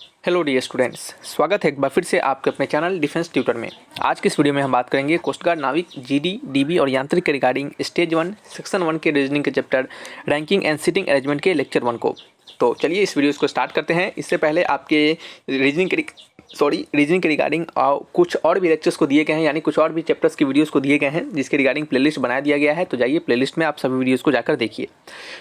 Hello dear students, स्वागत है एक बार फिर से आपके अपने चैनल डिफेंस ट्यूटर में। आज की इस वीडियो में हम बात करेंगे कोस्ट गार्ड नाविक जीडी डीबी और यांत्रिक के रिगार्डिंग स्टेज 1 सेक्शन 1 के रीजनिंग के chapter ranking and seating arrangement के लेक्चर 1 को। तो चलिए इस वीडियो को स्टार्ट करते हैं। इससे पहले आपके रीजनिंग के रिगार्डिंग कुछ और भी लेक्चर्स को दिए गए हैं, यानी कुछ और भी चैप्टर्स की वीडियोस को दिए गए हैं जिसके रिगार्डिंग प्लेलिस्ट बना दिया गया है। तो जाइए प्लेलिस्ट में आप सभी वीडियोस को जाकर देखिए।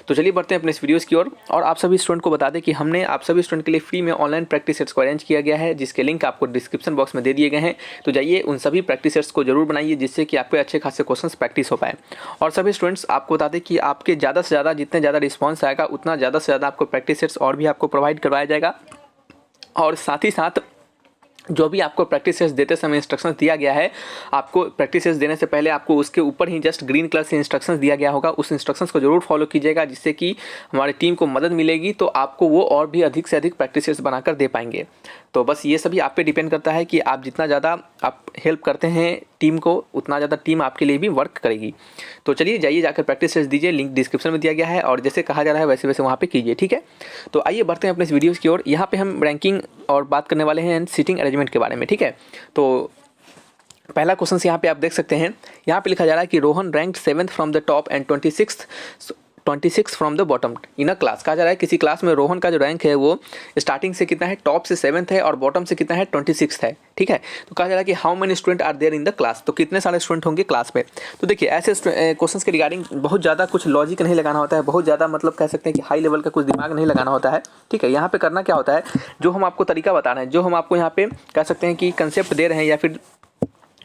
तो चलिए बढ़ते हैं अपने इस वीडियोस की ओर। और आप सभी स्टूडेंट को बता दें कि हमने आप सभी स्टूडेंट के लिए फ्री में ऑनलाइन प्रैक्टिस सेट्स को अरेंज किया गया है, जिसके लिंक आपको डिस्क्रिप्शन बॉक्स में दे दिए गए हैं। तो जाइए उन सभी प्रैक्टिस सेट्स को जरूर बनाइए, जिससे कि आपके अच्छे खासे क्वेश्चन प्रैक्टिस हो पाए। और सभी स्टूडेंट्स आपको बता दें कि आपके ज़्यादा से ज़्यादा जितने ज़्यादा रिस्पॉन्स आएगा उतना ज़्यादा से ज़्यादा आपको प्रैक्टिस सेट्स और भी आपको प्रोवाइड करवाया जाएगा। और साथ ही साथ जो भी आपको प्रैक्टिस टेस्ट देते समय इंस्ट्रक्शंस दिया गया है, आपको प्रैक्टिस टेस्ट देने से पहले आपको उसके ऊपर ही जस्ट ग्रीन कलर से इंस्ट्रक्शंस दिया गया होगा। उस इंस्ट्रक्शंस को जरूर फॉलो कीजिएगा, जिससे कि हमारी टीम को मदद मिलेगी, तो आपको वो और भी अधिक से अधिक प्रैक्टिस टेस्ट बनाकर दे पाएंगे। तो बस ये सभी आप पे डिपेंड करता है कि आप जितना ज़्यादा आप हेल्प करते हैं टीम को, उतना ज़्यादा टीम आपके लिए भी वर्क करेगी। तो चलिए जाइए जाकर प्रैक्टिस टेस्ट दीजिए, लिंक डिस्क्रिप्शन में दिया गया है और जैसे कहा जा रहा है वैसे वैसे वहाँ पे कीजिए, ठीक है। तो आइए बढ़ते हैं अपने इस वीडियोज़ की ओर। यहाँ पे हम रैंकिंग और बात करने वाले हैं सीटिंग अरेंजमेंट के बारे में, ठीक है। तो पहला क्वेश्चन यहाँ पे आप देख सकते हैं, यहाँ पे लिखा जा रहा है कि Rohan ranked 7th from the top and 26 from the bottom in a class. कहा जा रहा है किसी क्लास में रोहन का जो रैंक है वो स्टार्टिंग से कितना है, टॉप से 7th है और बॉटम से कितना है, 26 है, ठीक है। तो कहा जा रहा है कि how many student are there in the class, तो कितने सारे स्टूडेंट होंगे क्लास में। तो देखिए ऐसे क्वेश्चंस के रिगार्डिंग बहुत ज़्यादा कुछ लॉजिक नहीं लगाना होता है, बहुत ज़्यादा मतलब कह सकते हैं कि हाई लेवल का कुछ दिमाग नहीं लगाना होता है, ठीक है। यहाँ पे करना क्या होता है, जो हम आपको तरीका बता रहे हैं, जो हम आपको यहाँ पे कह सकते हैं कि कंसेप्ट दे रहे हैं या फिर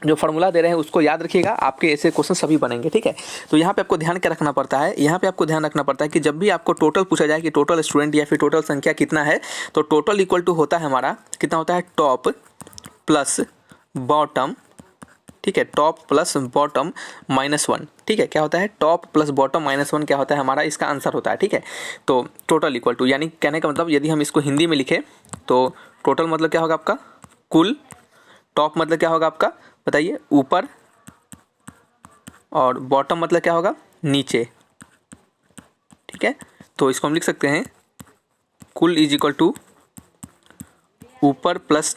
जो फार्मूला दे रहे हैं उसको याद रखिएगा, आपके ऐसे क्वेश्चन सभी बनेंगे, ठीक है। तो यहाँ पे आपको ध्यान क्या रखना पड़ता है, यहाँ पे आपको ध्यान रखना पड़ता है कि जब भी आपको टोटल पूछा जाए कि टोटल स्टूडेंट या फिर टोटल संख्या कितना है, तो टोटल इक्वल टू होता है हमारा कितना होता है, टॉप प्लस बॉटम, ठीक है, टॉप प्लस बॉटम -1, ठीक है। क्या होता है, टॉप प्लस बॉटम -1 क्या होता है हमारा, इसका आंसर होता है, ठीक है। तो टोटल इक्वल टू यानी कहने का मतलब यदि हम इसको हिंदी में लिखें तो टोटल मतलब क्या होगा आपका, कुल, टॉप मतलब क्या होगा आपका बताइए, ऊपर, और बॉटम मतलब क्या होगा, नीचे, ठीक है। तो इसको हम लिख सकते हैं कुल इज इक्वल टू ऊपर प्लस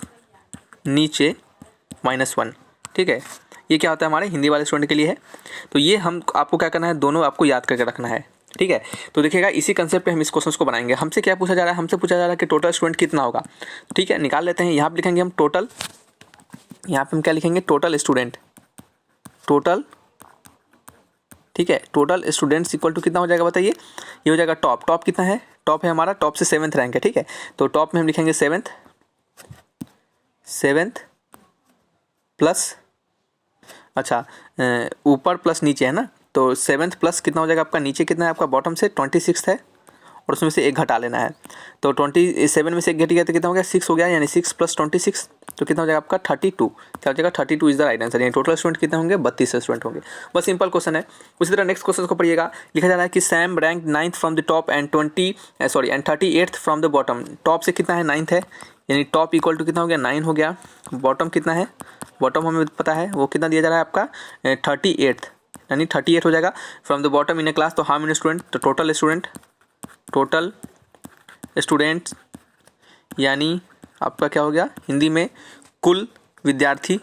नीचे -1, ठीक है। ये क्या होता है हमारे हिंदी वाले स्टूडेंट के लिए है। तो ये हम आपको क्या करना है, दोनों आपको याद करके रखना है, ठीक है। तो देखिएगा इसी कंसेप्ट पे हम इस क्वेश्चन को बनाएंगे। हमसे क्या पूछा जा रहा है, हमसे पूछा जा रहा है कि टोटल स्टूडेंट कितना होगा, ठीक है। निकाल लेते हैं, यहाँ पर लिखेंगे हम टोटल, यहाँ पे हम क्या लिखेंगे, टोटल स्टूडेंट, टोटल, ठीक है। टोटल स्टूडेंट्स इक्वल टू कितना हो जाएगा बताइए, ये हो जाएगा टॉप, टॉप कितना है, टॉप है हमारा, टॉप से 7th रैंक है, ठीक है। तो टॉप में हम लिखेंगे 7th प्लस, अच्छा ऊपर प्लस नीचे है ना, तो 7th प्लस कितना हो जाएगा आपका, नीचे कितना है आपका, बॉटम से 26 है और उसमें से एक घटा लेना है। तो 27 में से एक घट गया तो कितना हो गया, 6 हो गया, यानी 6 + 26 तो कितना हो जाएगा आपका 32। क्या हो जाएगा, 32 इज द राइट आंसर। यानी टोटल स्टूडेंट कितने होंगे, 32 स्टूडेंट होंगे। बस सिंपल क्वेश्चन है। उसी तरह नेक्स्ट क्वेश्चन को पढ़िएगा। लिखा जा रहा है कि Sam rank 9th from the top and 38th from the bottom. Top से कितना है, 9th है, यानी टॉप इक्वल टू कितना हो गया, 9 हो गया। बॉटम कितना है, बॉटम हमें पता है वो कितना दिया जा रहा है आपका 38th, यानी 38 हो जाएगा। From the bottom in a class, तो हाउ मेनी स्टूडेंट, तो टोटल स्टूडेंट्स यानी आपका क्या हो गया, हिंदी में कुल विद्यार्थी,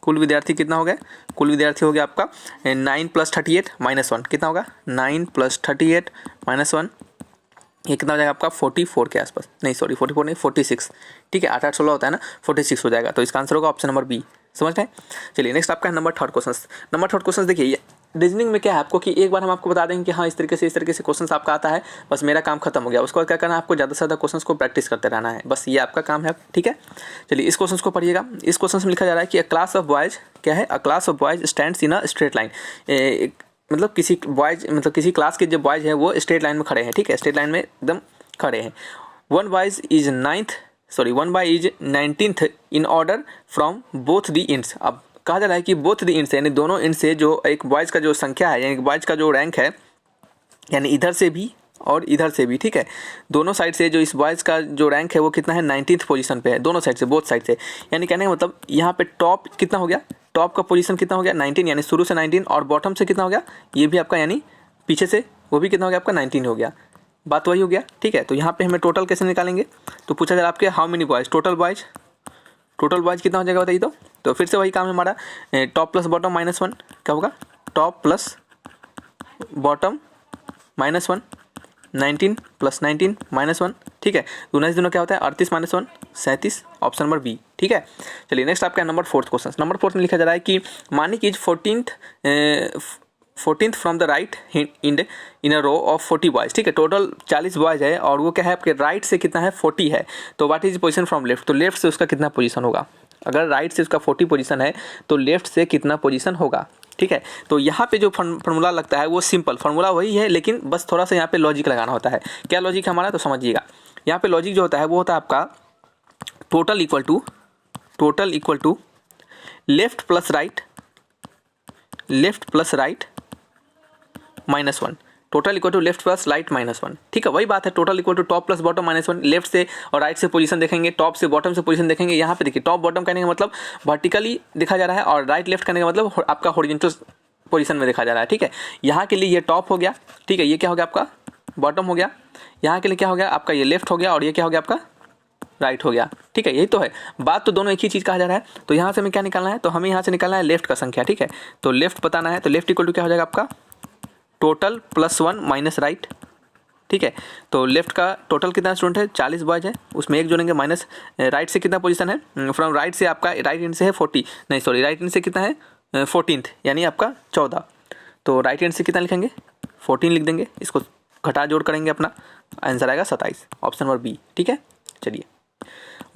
कुल विद्यार्थी कितना हो गया, कुल विद्यार्थी हो गया आपका 9 + 38 -1 कितना होगा, 9 + 38 -1, ये कितना हो जाएगा आपका 44 के आसपास, नहीं सॉरी 44 नहीं 46, ठीक है। 8 8 16 होता है ना, 46 हो जाएगा। तो इसका आंसर होगा ऑप्शन नंबर बी। समझ रहे हैं। चलिए नेक्स्ट आपका नंबर थर्ड क्वेश्चन। देखिए रीजनिंग में क्या है आपको कि एक बार हम आपको बता देंगे कि हाँ इस तरीके से क्वेश्चन आपका आता है, बस मेरा काम खत्म हो गया। उसके बाद क्या करना है, आपको ज़्यादा से ज़्यादा क्वेश्चन को प्रैक्टिस करते रहना है, बस ये आपका काम है, ठीक है। चलिए इस क्वेश्चन को पढ़िएगा। इस क्वेश्चन में लिखा जा रहा है कि अ क्लास ऑफ बॉयज, क्या है, अ class of boys stands in a straight line. मतलब किसी बॉयज, मतलब किसी क्लास के जो बॉयज हैं वो स्ट्रेट लाइन में खड़े हैं, ठीक है, स्ट्रेट लाइन में एकदम खड़े हैं। One boy is 19th in order from both the ends. अब कहा जा रहा है कि बोथ द इंड्स यानी दोनों इंड से जो एक बॉयज़ का जो संख्या है, यानी बॉयज़ का जो रैंक है, यानी इधर से भी और इधर से भी, ठीक है, दोनों साइड से जो इस बॉयज़ का जो रैंक है वो कितना है, 19th पोजीशन पे है, दोनों साइड से, बोथ साइड से। यानी कहने का मतलब यहाँ पे टॉप कितना हो गया, टॉप का पोजीशन कितना हो गया, 19, यानी शुरू से 19, और बॉटम से कितना हो गया, ये भी आपका यानी पीछे से वो भी कितना हो गया आपका 19 हो गया। बात वही हो गया, ठीक है। तो यहाँ पे हमें टोटल कैसे निकालेंगे, तो पूछा जा रहा है आपके how many boys, total boys कितना हो जाएगा बताइए। तो फिर से वही काम है हमारा, टॉप प्लस बॉटम -1 क्या होगा, टॉप प्लस बॉटम -1, 19 + 19 -1, ठीक है। 19 दिनों क्या होता है 38 - 1 37, ऑप्शन नंबर बी, ठीक है। चलिए नेक्स्ट आपका नंबर 4 क्वेश्चन। नंबर 4 में लिखा जा रहा है कि Manik is 14th from the right in a row of 40 boys, ठीक है। टोटल 40 बॉयज़ है और वो क्या है आपके राइट से कितना है 40 है, तो what is position from left, तो लेफ्ट से उसका कितना पोजीशन होगा। अगर राइट से उसका 40 पोजीशन है तो लेफ्ट से कितना पोजीशन होगा, ठीक है। तो यहाँ पे जो फार्मूला लगता है वो सिंपल फार्मूला वही है, लेकिन बस थोड़ा सा यहाँ पे लॉजिक लगाना होता है। क्या लॉजिक है हमारा, तो समझिएगा। यहाँ पे लॉजिक जो होता है वो होता है आपका total equal to left plus right -1, total equal to left plus right -1, ठीक है। वही बात है, total equal to top plus bottom -1, left से और राइट से पोजीशन देखेंगे, टॉप से बॉटम से पोजीशन देखेंगे। यहाँ पे देखिए टॉप बॉटम कहने का मतलब वर्टिकली देखा जा रहा है और राइट लेफ्ट करने का मतलब आपका हॉरिजॉन्टल पोजीशन में देखा जा रहा है, ठीक है। यहाँ के लिए ये टॉप हो गया, ठीक है, ये क्या हो गया आपका बॉटम हो गया, यहाँ के लिए क्या हो गया आपका ये लेफ्ट हो गया और ये क्या हो गया आपका राइट हो गया, ठीक है। यही तो है बात, तो दोनों एक ही चीज़ कहा जा रहा है। तो यहाँ से हमें क्या निकालना है, तो हमें यहाँ से निकालना है लेफ्ट का संख्या, ठीक है। तो लेफ्ट बताना है, तो लेफ्ट इक्वल टू क्या हो जाएगा आपका टोटल +1 माइनस राइट, ठीक है। तो लेफ्ट का टोटल कितना स्टूडेंट है 40 बॉयज है, उसमें एक जोड़ेंगे माइनस राइट से कितना पोजीशन है, फ्रॉम राइट से आपका राइट हैंड से है 40, नहीं सॉरी राइट हैंड से कितना है 14th यानी आपका 14, तो राइट हैंड से कितना लिखेंगे 14 लिख देंगे, इसको घटा जोड़ करेंगे, अपना आंसर आएगा 27, ऑप्शन नंबर बी, ठीक है। चलिए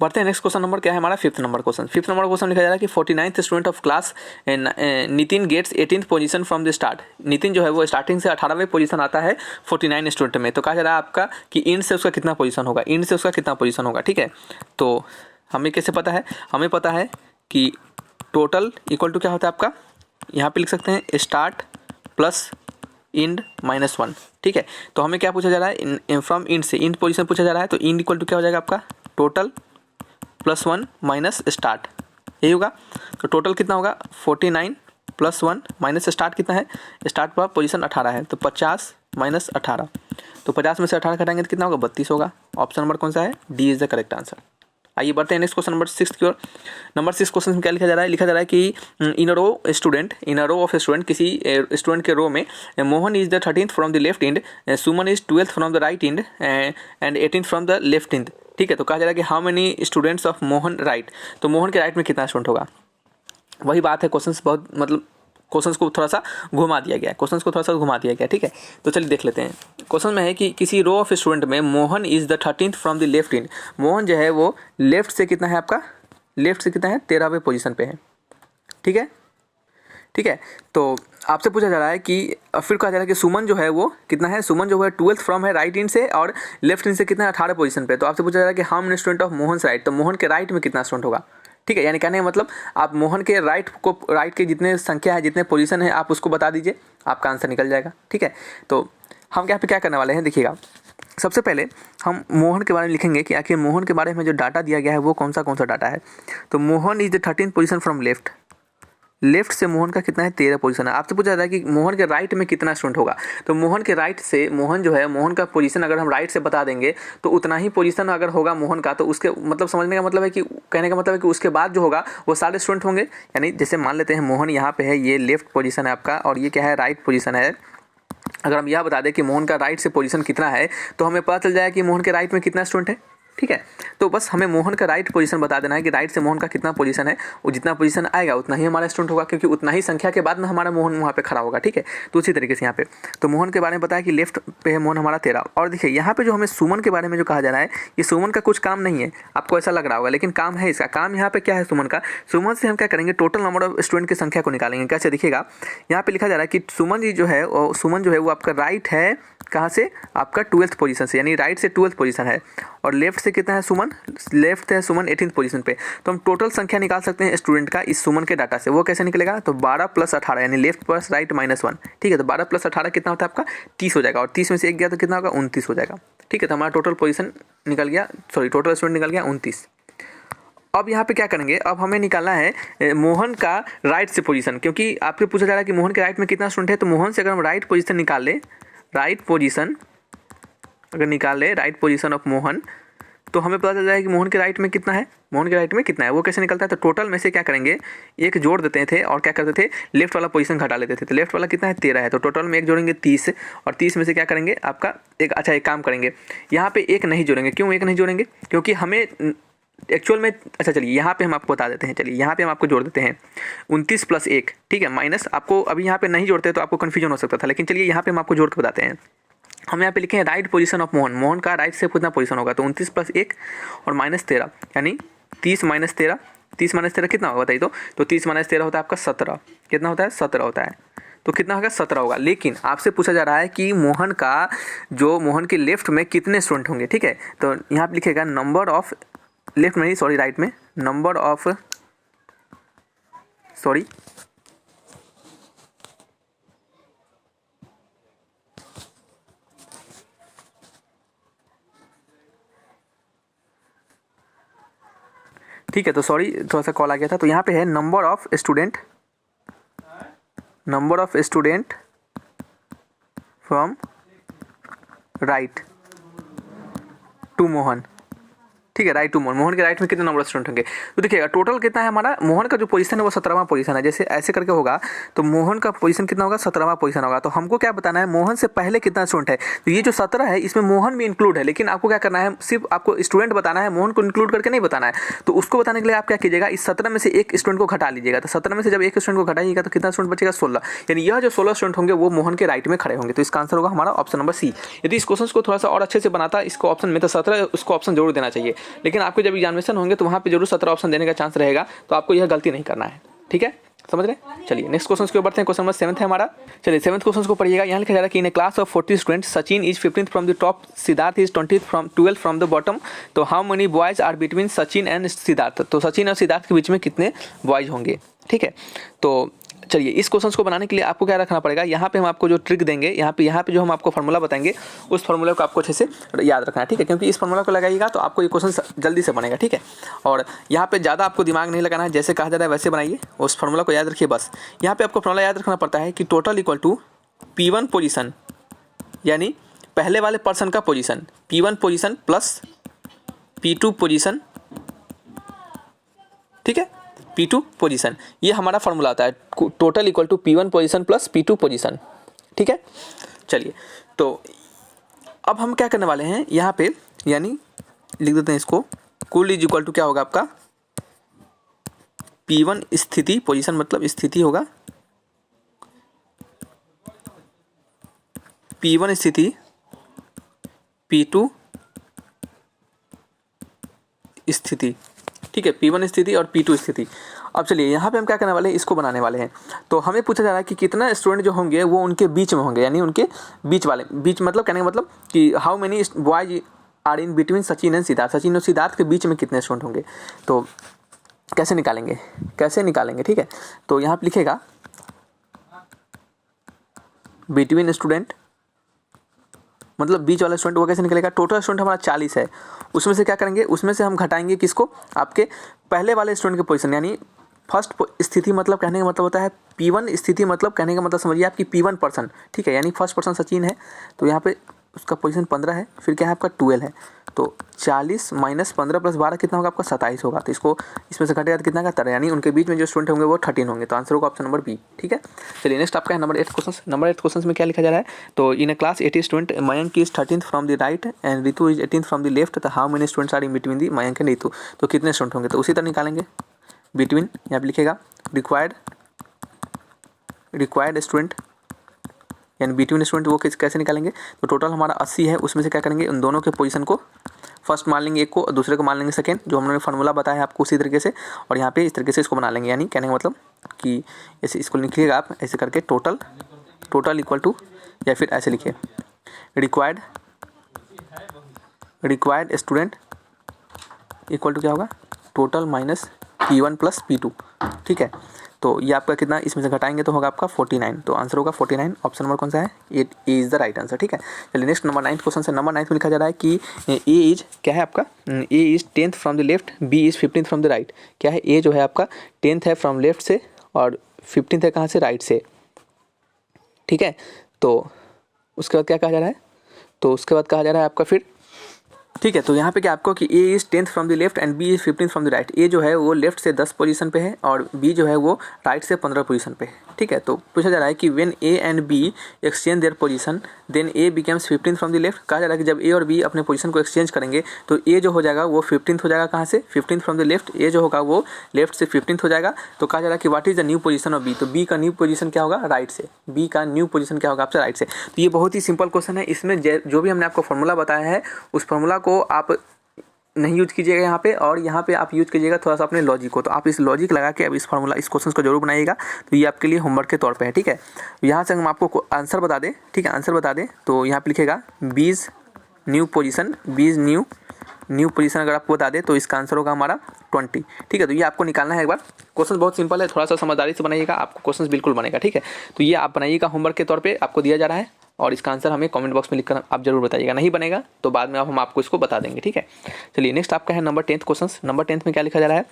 बढ़ते हैं नेक्स्ट क्वेश्चन नंबर क्या है हमारा 5th number question. 5th number question लिखा जा रहा है कि 49th student of class Nitin gets 18th position from the start. Nitin जो है वो स्टार्टिंग से 18वें पोजीशन आता है 49 स्टूडेंट में। तो कहा जा रहा है आपका कि इंड से उसका कितना पोजीशन होगा, ठीक है। तो हमें कैसे पता है, हमें पता है कि टोटल इक्वल टू क्या होता है आपका, यहाँ पे लिख सकते हैं स्टार्ट प्लस इंड -1, ठीक है। तो हमें क्या पूछा जा रहा है फ्रॉम इंड से इंड पोजीशन पूछा जा रहा है, तो इंड इक्वल टू क्या हो जाएगा आपका टोटल +1 माइनस स्टार्ट, यही होगा। तो टोटल कितना होगा 49 + 1 माइनस स्टार्ट कितना है, स्टार्ट पर पोजीशन 18 है, तो 50 - 18, तो 50 में से 18 घटाएंगे तो कितना होगा 32 होगा। ऑप्शन नंबर कौन सा है, D is the correct answer. आइए बढ़ते हैं नेक्स्ट क्वेश्चन नंबर 6 की ओर। नंबर 6 क्वेश्चन में क्या लिखा जा रहा है, कि in a row of student, किसी स्टूडेंट के रो में Mohan is the 13th from the left end, Suman is 12th from the right end and 18th from the left end, ठीक है। तो कहा जा रहा है कि how many students of Mohan right, तो मोहन के राइट में कितना स्टूडेंट होगा। वही बात है, क्वेश्चन बहुत मतलब क्वेश्चन को थोड़ा सा घुमा दिया गया, ठीक है। तो चलिए देख लेते हैं। क्वेश्चन में है कि किसी रो ऑफ स्टूडेंट में Mohan is the 13th from the left end, Mohan जो है वो लेफ्ट से कितना है आपका, लेफ्ट से कितना है 13वें पोजीशन पे है, ठीक है। तो आपसे पूछा जा रहा है कि फिर कहा जा रहा है कि सुमन जो है वो कितना है, सुमन जो है 12th फ्रॉम है राइट इंड से और लेफ्ट इंड से कितना है 18 पोजीशन पे। तो आपसे पूछा जा रहा है कि how many student of Mohan right, तो मोहन के राइट में कितना स्टूडेंट होगा, ठीक है। यानी कहने का मतलब आप मोहन के राइट के जितने संख्या है, जितने पोजीशन है, आप उसको बता दीजिए, आपका आंसर निकल जाएगा, ठीक है। तो हम यहाँ पे क्या करने वाले हैं, देखिएगा। सबसे पहले हम मोहन के बारे में लिखेंगे कि आखिर मोहन के बारे में जो डाटा दिया गया है वो कौन सा डाटा है। तो Mohan is the 13th position from left से मोहन का कितना है 13 पोजीशन है। आपसे पूछा जाता है कि मोहन के राइट में कितना स्टूडेंट होगा, तो मोहन के राइट से मोहन जो है, मोहन का पोजीशन अगर हम राइट से बता देंगे तो उतना ही पोजीशन अगर होगा मोहन का, तो उसके मतलब समझने का मतलब है कि कहने का मतलब है कि उसके बाद जो होगा वो सारे स्टूडेंट होंगे। यानी जैसे मान लेते हैं मोहन यहाँ पे है, ये लेफ्ट पोजीशन है आपका और ये क्या है राइट पोजीशन है। अगर हम यह बता दें कि मोहन का राइट से पोजीशन कितना है, तो हमें पता चल जाएगा कि मोहन के राइट में कितना स्टूडेंट है, ठीक है। तो बस हमें मोहन का राइट पोजीशन बता देना है कि राइट से मोहन का कितना पोजीशन है, वो जितना पोजीशन आएगा उतना ही हमारा स्टूडेंट होगा, क्योंकि उतना ही संख्या के बाद में हमारा मोहन वहाँ पे खड़ा होगा, ठीक है। तो उसी तरीके से यहाँ पे तो मोहन के बारे में बताया कि लेफ्ट पे है मोहन हमारा 13। और देखिए यहाँ पे जो हमें सुमन के बारे में जो कहा जा रहा है, ये सुमन का कुछ काम नहीं है, आपको ऐसा लग रहा होगा, लेकिन काम है इसका। काम यहाँ पे क्या है सुमन का, सुमन से हम क्या करेंगे टोटल नंबर ऑफ स्टूडेंट की संख्या को निकालेंगे। कैसे देखिएगा, यहाँ पे लिखा जा रहा है कि सुमन जो है वो आपका राइट है कहाँ से, आपका 12th पोजीशन से, यानी राइट से 12th पोजीशन है और लेफ्ट से कितना है सुमन, लेफ्ट है सुमन 18th पोजीशन पे। तो हम टोटल संख्या निकाल सकते हैं स्टूडेंट का इस सुमन के डाटा से। वो कैसे निकलेगा, तो 12 + 18 यानी लेफ्ट प्लस राइट -1, ठीक है। तो 12 + 18 कितना होता है आपका 30 हो जाएगा, और 30 में से 1 गया तो कितना होगा 29 हो जाएगा, ठीक है। तो हमारा टोटल पोजीशन निकल गया, टोटल स्टूडेंट निकल गया 29। अब यहाँ पे क्या करेंगे, अब हमें निकालना है मोहन का राइट से पोजीशन, क्योंकि आपसे पूछा जा रहा है कि मोहन के राइट में कितना स्टूडेंट है। तो मोहन से अगर हम राइट पोजीशन निकाल लें, राइट अगर निकाले राइट पोजीशन ऑफ मोहन, तो हमें पता चल जाएगा कि मोहन के राइट में कितना है, मोहन के राइट में कितना है। वो कैसे निकलता है, तो टोटल में से क्या करेंगे, एक जोड़ देते थे और क्या करते थे, लेफ्ट वाला पोजीशन घटा लेते थे। तो लेफ्ट वाला कितना है, 13 है, तो टोटल में एक जोड़ेंगे 30, और 30 में से क्या करेंगे आपका एक, अच्छा एक काम करेंगे, यहाँ पे एक नहीं जोड़ेंगे। क्यों एक नहीं जोड़ेंगे, क्योंकि हमें एक्चुअल में, अच्छा चलिए यहाँ पे हम आपको बता देते हैं, चलिए यहाँ पे हम आपको जोड़ देते हैं 29 + 1, ठीक है, माइनस, आपको अभी यहाँ पे नहीं जोड़ते तो आपको कन्फ्यूजन हो सकता था, लेकिन चलिए यहाँ पे हम आपको जोड़ के बताते हैं। हम यहाँ पे लिखे हैं right position of Mohan, Mohan का राइट से कितना पोजीशन होगा, तो 29 + 1 और -13, यानी 30 - 13, 30 - 13 कितना होगा बताइए, तो 30 - 13 होता है आपका 17, कितना होता है 17 होता है, तो कितना होगा 17 होगा। लेकिन आपसे पूछा जा रहा है कि मोहन के लेफ्ट में कितने स्टूडेंट होंगे, ठीक है, तो यहाँ पे लिखेगा नंबर ऑफ, लेफ्ट में नहीं सॉरी राइट में, नंबर ऑफ, सॉरी ठीक है, तो सॉरी थोड़ा सा कॉल आ गया था। तो यहाँ पे है number of student from right to Mohan, ठीक है, राइट टू मोहन, मोहन के राइट में कितने नंबर ऑफ स्टूडेंट होंगे। तो देखिएगा टोटल कितना है हमारा, मोहन का जो पोजीशन है वो 17वां पोजीशन है, जैसे ऐसे करके होगा तो मोहन का पोजीशन कितना होगा, 17वां पोजीशन होगा। तो हमको क्या बताना है, मोहन से पहले कितना स्टूडेंट है, तो ये जो 17 है इसमें मोहन भी इंक्लूड है, लेकिन आपको क्या करना है, सिर्फ आपको स्टूडेंट बताना है, मोहन को इंक्लूड करके नहीं बताना है। तो उसको बताने के लिए आप क्या कीजिएगा, इस 17 में से एक स्टूडेंट को घटा लीजिएगा। तो 17 में से जब एक स्टूडेंट को घटाइएगा तो कितना स्टूडेंट बचेगा, 16, यानी यह जो 16 स्टूडेंट होंगे वो मोहन के राइट में खड़े होंगे। तो इसका आंसर होगा हमारा ऑप्शन नंबर सी। यदि इस क्वेश्चन को थोड़ा सा और अच्छे से बनाता इसको ऑप्शन में, तो 17 उसको ऑप्शन जरूर देना चाहिए, लेकिन आपको जब एग्जामिनेशन होंगे तो वहाँ पे जरूर 17 ऑप्शन देने का चांस रहेगा, तो आपको यह गलती नहीं करना है, ठीक है, समझ रहे। चलिए नेक्स्ट क्वेश्चन के ऊपर बढ़ते हैं। क्वेश्चन नंबर 7 है हमारा। चलिए 7th क्वेश्चन को पढ़िएगा। यहाँ लिखा जा रहा है कि in a class of 40 students Sachin is 15th from the top, Siddharth is 12th from the bottom, तो how many boys are between Sachin and Siddharth, तो सचिन और सिद्धार्थ के बीच में कितने बॉयज होंगे, ठीक है। तो चलिए इस क्वेश्चन को बनाने के लिए आपको क्या रखना पड़ेगा, यहाँ पे हम आपको जो ट्रिक देंगे, यहाँ पे जो हम आपको फार्मूला बताएंगे उस फार्मूले को आपको अच्छे से याद रखना है, ठीक है, क्योंकि इस फार्मूला को लगाइएगा तो आपको ये क्वेश्चन जल्दी से बनेगा, ठीक है। और यहाँ पे ज़्यादा आपको दिमाग नहीं लगाना है, जैसे कहा जा रहा है वैसे बनाइए, उस फार्मूला को याद रखिए बस। यहाँ पे आपको फार्मूला याद रखना पड़ता है कि total equal to P1 position, यानी पहले वाले पर्सन का position, P1 position plus P2 position, ठीक है, P2 पोजीशन, ये हमारा फार्मूला आता है, total equal to P1 position plus P2 position, ठीक है। चलिए तो अब हम क्या करने वाले हैं यहाँ पे, यानी लिख देते हैं इसको, कुल इज इक्वल टू क्या होगा आपका, P1 स्थिति, पोजीशन मतलब स्थिति होगा, P1 स्थिति, P2 स्थिति, ठीक है, P1 स्थिति और P2 स्थिति। अब चलिए यहाँ पे हम क्या करने वाले हैं, इसको बनाने वाले हैं। तो हमें पूछा जा रहा है कि कितना स्टूडेंट जो होंगे वो उनके बीच में होंगे, यानी उनके बीच मतलब कहने का मतलब कि how many boys are in between Sachin and Siddharth, Sachin और सिद्धार्थ के बीच में कितने स्टूडेंट होंगे। तो कैसे निकालेंगे, ठीक है। तो यहाँ पे लिखेगा बिटवीन स्टूडेंट, मतलब बीच वाला स्टूडेंट, वो कैसे निकलेगा, टोटल स्टूडेंट हमारा 40 है, उसमें से क्या करेंगे, उसमें से हम घटाएंगे किसको, आपके पहले वाले स्टूडेंट के पोजीशन, यानी फर्स्ट स्थिति मतलब कहने का मतलब होता है P1 स्थिति, मतलब कहने का मतलब समझिए आपकी P1 पर्सन, ठीक है, यानी फर्स्ट पर्सन सचिन है, तो यहाँ पे उसका पोजीशन 15 है, फिर क्या है आपका 12 है, तो 40 - 15 + 12 कितना होगा आपका 27 होगा। तो इसको इसमें से घटेगा तो कितना का 13, यानी उनके बीच में जो स्टूडेंट होंगे वो 13 होंगे। तो आंसर होगा ऑप्शन नंबर बी, ठीक है। चलिए नेक्स्ट आपका है नंबर 8 क्वेश्चन। नंबर 8 क्वेश्चन में क्या लिखा जा रहा है, तो in a class 80 student, Mayank is 13th from the right and Ritu is 18th from the left, तो how many students are in between the Mayank and Ritu, तो कितने स्टूडेंट होंगे। तो उसी तरह निकालेंगे, बिटवीन यहाँ पे लिखेगा रिक्वायर्ड स्टूडेंट, यानी बिटवीन स्टूडेंट, वो कैसे निकालेंगे, तो टोटल हमारा 80 है, उसमें से क्या करेंगे, उन दोनों के पोजीशन को फर्स्ट मान लेंगे एक को और दूसरे को मान लेंगे सेकंड, जो हमने फार्मूला बताया है आपको उसी तरीके से, और यहाँ पे इस तरीके से इसको बना लेंगे, यानी कहने का मतलब कि ऐसे इसको लिखिएगा आप ऐसे करके, टोटल इक्वल टू, या फिर ऐसे लिखिए रिक्वायर्ड स्टूडेंट इक्वल टू क्या होगा, टोटल माइनस P1 + P2, ठीक है। तो ये आपका कितना, इसमें से घटाएंगे तो होगा आपका 49, तो आंसर होगा 49, ऑप्शन नंबर कौन सा है, it is the right answer, ठीक है। चलिए नेक्स्ट नंबर 9 क्वेश्चन से। नंबर 9 में लिखा जा रहा है कि ए इज क्या है आपका, A is 10th from the left, B is 15th from the right, क्या है, ए जो है आपका 10th है फ्रॉम लेफ्ट से और 15th है कहाँ से, राइट से, ठीक है। तो उसके बाद क्या कहा जा रहा है, तो उसके बाद कहा जा रहा है आपका फिर, ठीक है, तो यहाँ पे क्या आपको कि A is 10th from the left and B is 15th from the right. A जो है वो लेफ्ट से 10 पोजीशन पे है और बी जो है वो राइट से 15 पोजीशन पे है, ठीक है। तो पूछा जा रहा है कि when A and B exchange their position then A becomes 15th from the left. कहा जा रहा है कि जब ए और बी अपने पोजीशन को एक्सचेंज करेंगे तो ए जो हो जाएगा वो 15th हो जाएगा, कहाँ से 15th फ्रॉम द लेफ्ट। ए जो होगा वो लेफ्ट से 15th हो जाएगा। तो कहा जा रहा है कि what is the new position of B, तो बी का न्यू पोजीशन क्या होगा, राइट से। बी का न्यू पोजीशन क्या होगा आपसे, राइट से। तो ये बहुत ही सिंपल क्वेश्चन है। इसमें जो भी हमने आपको फॉर्मूला बताया है उस फॉर्मूला को आप नहीं यूज कीजिएगा यहाँ पे, और यहाँ पे आप यूज कीजिएगा थोड़ा सा अपने लॉजिक को। तो आप इस लॉजिक लगा के अब इस फार्मूला इस क्वेश्चन को जरूर बनाइएगा। तो ये आपके लिए होमवर्क के तौर पे है, ठीक है। यहाँ से हम आपको आंसर बता दें, ठीक है, आंसर बता दें तो यहाँ पे लिखेगा बीज न्यू पोजीशन, बीज न्यू पोजीशन अगर आपको बता दें तो इसका आंसर होगा हमारा 20, ठीक है। तो ये आपको निकालना है एक बार। क्वेश्चन बहुत सिंपल है, थोड़ा सा समझदारी से बनाइएगा, आपको क्वेश्चन बिल्कुल बनेगा, ठीक है। तो ये आप बनाइएगा, होमवर्क के तौर पर आपको दिया जा रहा है, और इसका आंसर हमें कमेंट बॉक्स में लिखकर आप जरूर बताइएगा। नहीं बनेगा तो बाद में हम आपको इसको बता देंगे, ठीक है। चलिए नेक्स्ट आपका है number 10th question. Number 10th में क्या लिखा जा रहा है,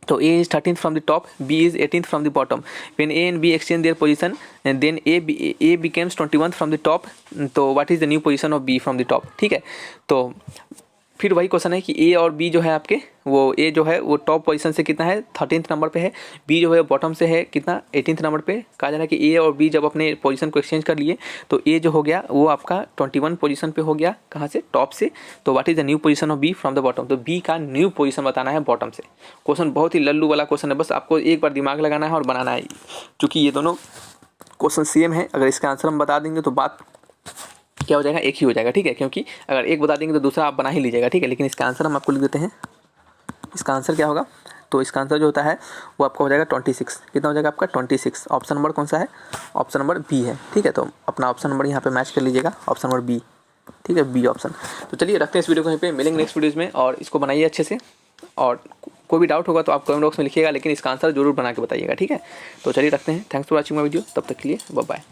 तो A is 13th from the top, B is 18th from the bottom. When A and B exchange their position, and then A becomes 21th from the top. तो what is the new position of B from the top, ठीक है। तो फिर वही question है कि ए और B जो है आपके, वो ए जो है वो टॉप पोजीशन से कितना है 13th नंबर पे है, बी जो है बॉटम से है कितना 18th नंबर पे। कहा जा रहा है कि ए और बी जब अपने पोजीशन को एक्सचेंज कर लिए तो ए जो हो गया वो आपका 21 पोजीशन पे हो गया, कहाँ से, टॉप से। तो what is the new position of B from the bottom, तो बी का न्यू पोजीशन बताना है बॉटम से। क्वेश्चन बहुत ही लल्लू वाला क्वेश्चन है, बस आपको एक बार दिमाग लगाना है और बनाना है। चूँकि ये दोनों क्वेश्चन सेम है, अगर इसका आंसर हम बता देंगे तो बात क्या हो जाएगा, एक ही हो जाएगा, ठीक है। क्योंकि अगर एक बता देंगे तो दूसरा आप बना ही लीजिएगा, ठीक है। लेकिन इसका आंसर हम आपको लिख देते हैं। इसका आंसर क्या होगा, तो इसका आंसर जो होता है वो आपका हो जाएगा 26। कितना हो जाएगा आपका 26। ऑप्शन नंबर कौन सा है, ऑप्शन नंबर बी है, ठीक है। तो अपना ऑप्शन नंबर यहाँ पे मैच कर लीजिएगा, ऑप्शन नंबर बी, ठीक है, बी ऑप्शन। तो चलिए रखते हैं इस वीडियो को यहीं पे, मिलेंगे नेक्स्ट वीडियोज़ में, और इसको बनाइए अच्छे से, और कोई भी डाउट होगा तो आप कमेंट बॉक्स में लिखिएगा, लेकिन इसका आंसर जरूर बना के बताइएगा, ठीक है। तो चलिए रखते हैं। Thanks for watching my video, तब तक के लिए बाय बाय।